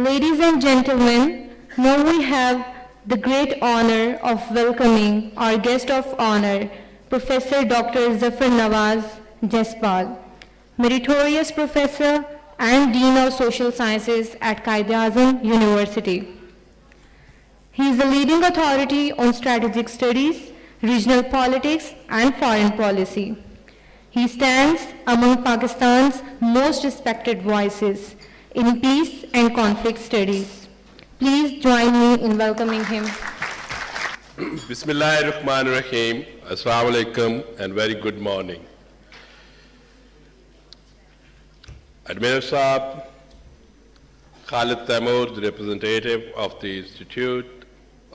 Ladies and gentlemen, now we have the great honor of welcoming our guest of honor, Professor Dr. Zafar Nawaz Jaspal, Meritorious Professor and Dean of Social Sciences at Quaid-i-Azam University. He is a leading authority on strategic studies, regional politics, and foreign policy. He stands among Pakistan's most respected voices in peace and conflict studies. Please join me in welcoming him. Bismillahirrahmanirrahim. Assalamu alaikum and very good morning. Admiral Saab, Khalid Taimur, the representative of the Institute,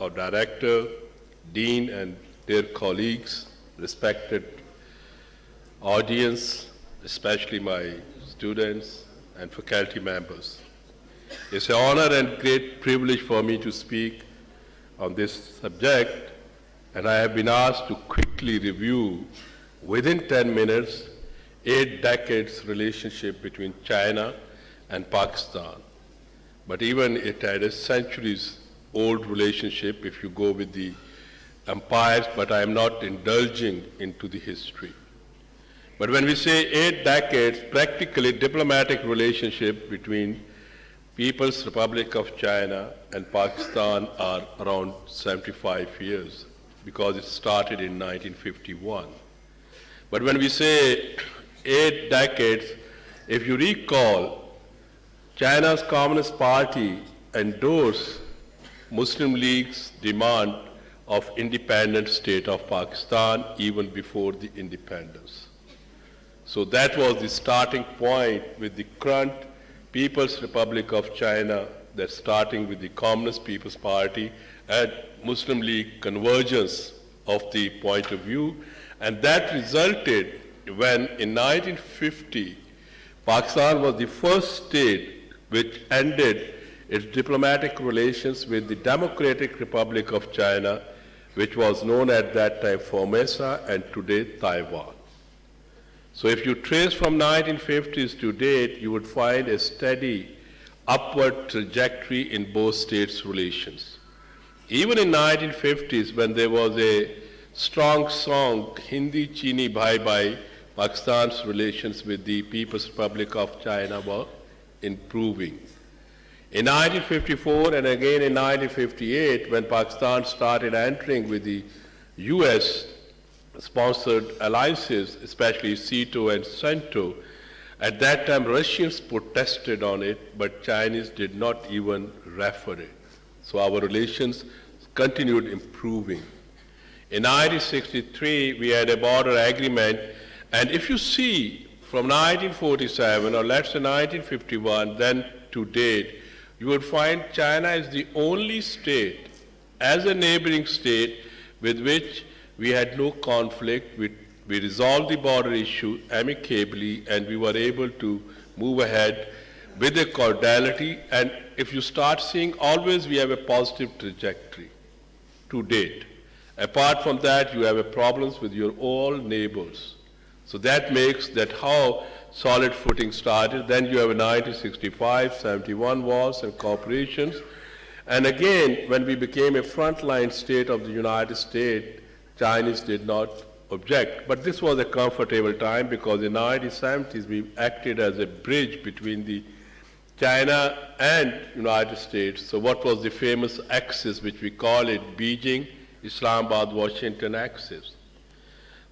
our director, dean, and dear colleagues, respected audience, especially my students and faculty members. It's an honor and great privilege for me to speak on this subject, and I have been asked to quickly review, within 10 minutes, 8 decades relationship between China and Pakistan. But even it had a centuries-old relationship if you go with the empires, but I am not indulging into the history. But when we say 8 decades, practically diplomatic relationship between People's Republic of China and Pakistan are around 75 years because it started in 1951. But when we say 8 decades, if you recall, China's Communist Party endorsed Muslim League's demand of independent state of Pakistan even before the independence. So that was the starting point with the current People's Republic of China, that starting with the Communist People's Party and Muslim League convergence of the point of view. And that resulted when in 1950, Pakistan was the first state which ended its diplomatic relations with the Democratic Republic of China, which was known at that time Formosa and today Taiwan. So if you trace from 1950s to date, you would find a steady upward trajectory in both states' relations. Even in 1950s, when there was a strong song, Hindi Chini Bhai Bhai, Pakistan's relations with the People's Republic of China were improving. In 1954 and again in 1958, when Pakistan started entering with the US sponsored alliances, especially SEATO and CENTO. At that time, Russians protested on it, but Chinese did not even refer it. So our relations continued improving. In 1963, we had a border agreement, and if you see from 1947, or let's say 1951, then to date, you would find China is the only state, as a neighboring state, with which we had no conflict. We resolved the border issue amicably, and we were able to move ahead with a cordiality. And if you start seeing, always we have a positive trajectory to date. Apart from that, you have problems with your all neighbors. So that makes that how solid footing started. Then you have a 1965, 71 wars and corporations. And again, when we became a frontline state of the United States, Chinese did not object. But this was a comfortable time because in the 1970s we acted as a bridge between the China and United States. So what was the famous axis, which we call it Beijing, Islamabad, Washington axis.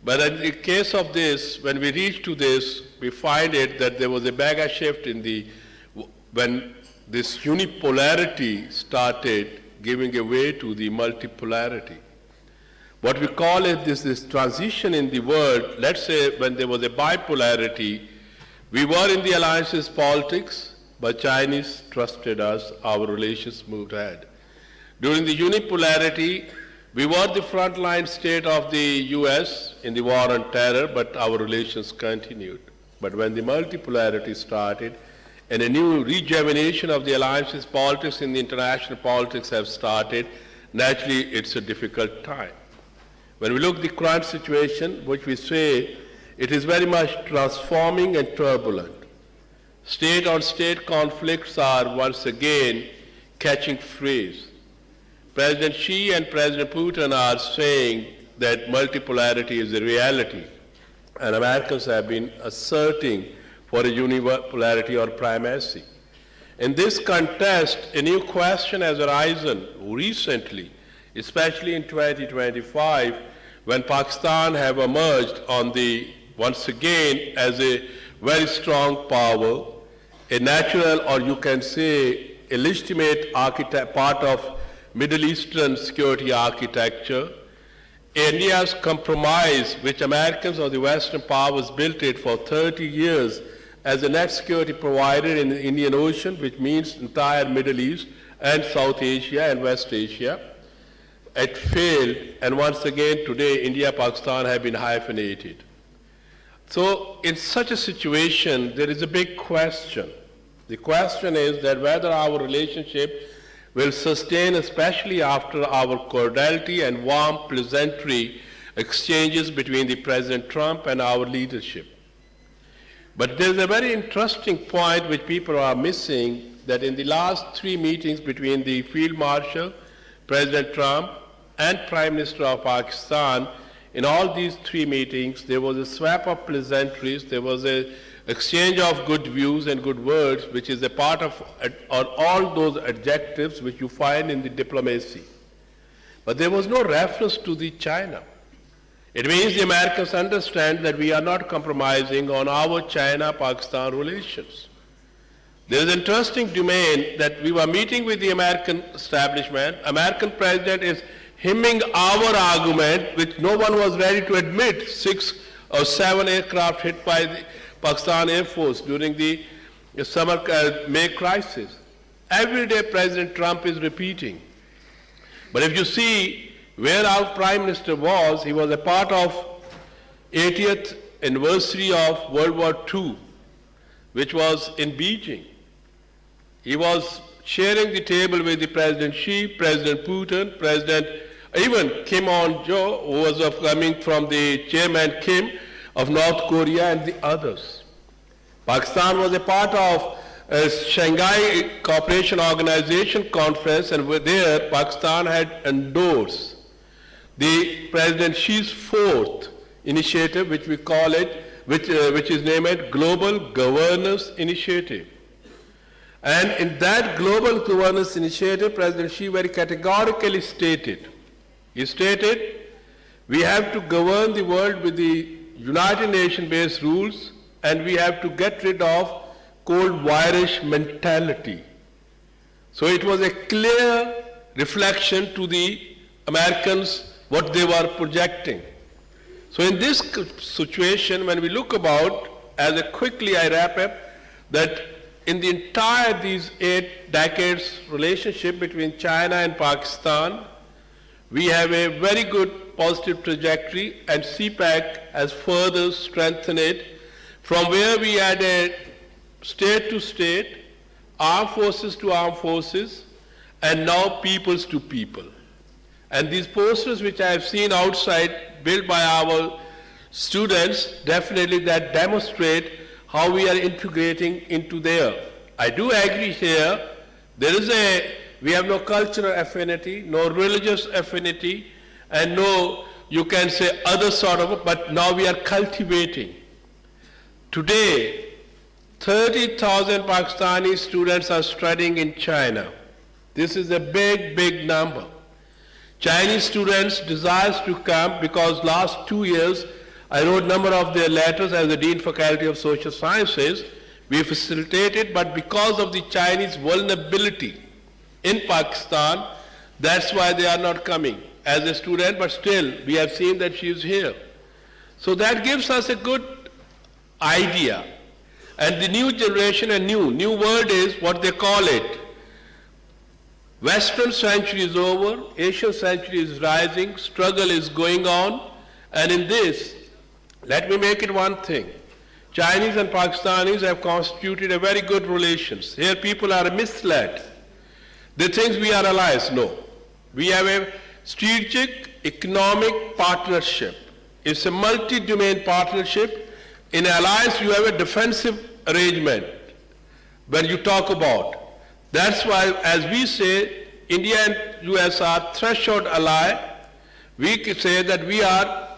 But in the case of this, when we reach to this, we find it that there was a mega shift in when this unipolarity started giving way to the multipolarity. What we call it this transition in the world. Let's say when there was a bipolarity, we were in the alliances politics, but Chinese trusted us, our relations moved ahead. During the unipolarity, we were the frontline state of the US in the war on terror, but our relations continued. But when the multipolarity started, and a new rejuvenation of the alliances politics in the international politics have started, naturally it's a difficult time. When we look at the current situation, which we say, it is very much transforming and turbulent. State-on-state conflicts are once again catching phrase. President Xi and President Putin are saying that multipolarity is a reality, and Americans have been asserting for a unipolarity or primacy. In this contest, a new question has arisen recently, especially in 2025, when Pakistan have emerged once again as a very strong power, a natural, or you can say a legitimate part of Middle Eastern security architecture. India's compromise, which Americans or the Western powers built it for 30 years as a net security provider in the Indian Ocean, which means entire Middle East and South Asia and West Asia, it failed, and once again today India and Pakistan have been hyphenated. So in such a situation, there is a big question. The question is that whether our relationship will sustain, especially after our cordiality and warm, pleasantry exchanges between the President Trump and our leadership. But there's a very interesting point which people are missing, that in the last 3 meetings between the Field Marshal, President Trump, and Prime Minister of Pakistan, in all these 3 meetings, there was a swap of pleasantries, there was an exchange of good views and good words, which is a part of all those adjectives which you find in the diplomacy. But there was no reference to the China. It means the Americans understand that we are not compromising on our China-Pakistan relations. There is an interesting domain that we were meeting with the American establishment. American president is hemming our argument, which no one was ready to admit, 6 or 7 aircraft hit by the Pakistan Air Force during the summer May crisis. Every day President Trump is repeating. But if you see where our Prime Minister was, he was a part of 80th anniversary of World War II, which was in Beijing. He was sharing the table with the President Xi, President Putin, even Kim On-jo, who was coming from the Chairman Kim of North Korea, and the others. Pakistan was a part of a Shanghai Cooperation Organization conference, and there Pakistan had endorsed the President Xi's 4th initiative, which we call it, which is named Global Governance Initiative. And in that Global Governance Initiative, President Xi very categorically stated, we have to govern the world with the United Nations-based rules, and we have to get rid of cold warish mentality. So it was a clear reflection to the Americans what they were projecting. So in this situation, when we look about, quickly I wrap up, that in the entire these 8 decades relationship between China and Pakistan, we have a very good positive trajectory, and CPAC has further strengthened it from where we had a state to state, armed forces to armed forces, and now peoples to people. And these posters which I have seen outside, built by our students, definitely that demonstrate how we are integrating into there. I do agree here, we have no cultural affinity, no religious affinity, and no, you can say other sort of, but now we are cultivating. Today, 30,000 Pakistani students are studying in China. This is a big, big number. Chinese students desires to come because last 2 years, I wrote a number of their letters as the Dean Faculty of Social Sciences. We facilitated, but because of the Chinese vulnerability in Pakistan, that's why they are not coming as a student, but still we have seen that she is here. So that gives us a good idea. And the new generation, a new word is what they call it. Western century is over, Asian century is rising, struggle is going on, and in this, let me make it one thing. Chinese and Pakistanis have constituted a very good relations. Here people are misled. They think we are allies. No. We have a strategic economic partnership. It's a multi-domain partnership. In alliance, you have a defensive arrangement. when you talk about. That's why, as we say, India and US are threshold ally. We can say that we are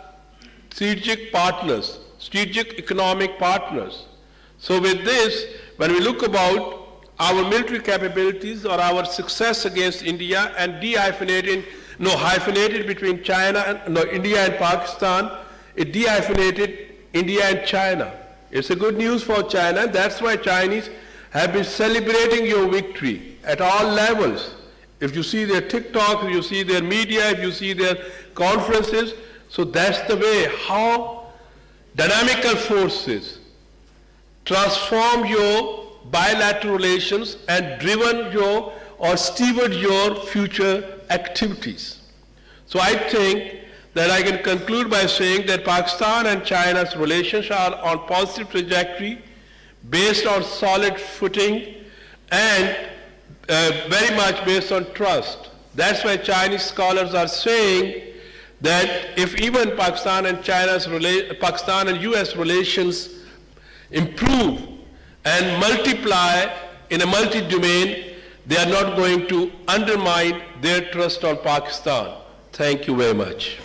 strategic partners, strategic economic partners. So with this, when we look about our military capabilities or our success against India and hyphenated between India and Pakistan, it dehyphenated India and China. It's a good news for China. That's why Chinese have been celebrating your victory at all levels. If you see their TikTok, if you see their media, if you see their conferences, so that's the way how dynamical forces transform your bilateral relations and driven your or steered your future activities. So I think that I can conclude by saying that Pakistan and China's relations are on positive trajectory based on solid footing and very much based on trust. That's why Chinese scholars are saying that if even Pakistan and US relations improve and multiply in a multi-domain, they are not going to undermine their trust on Pakistan. Thank you very much.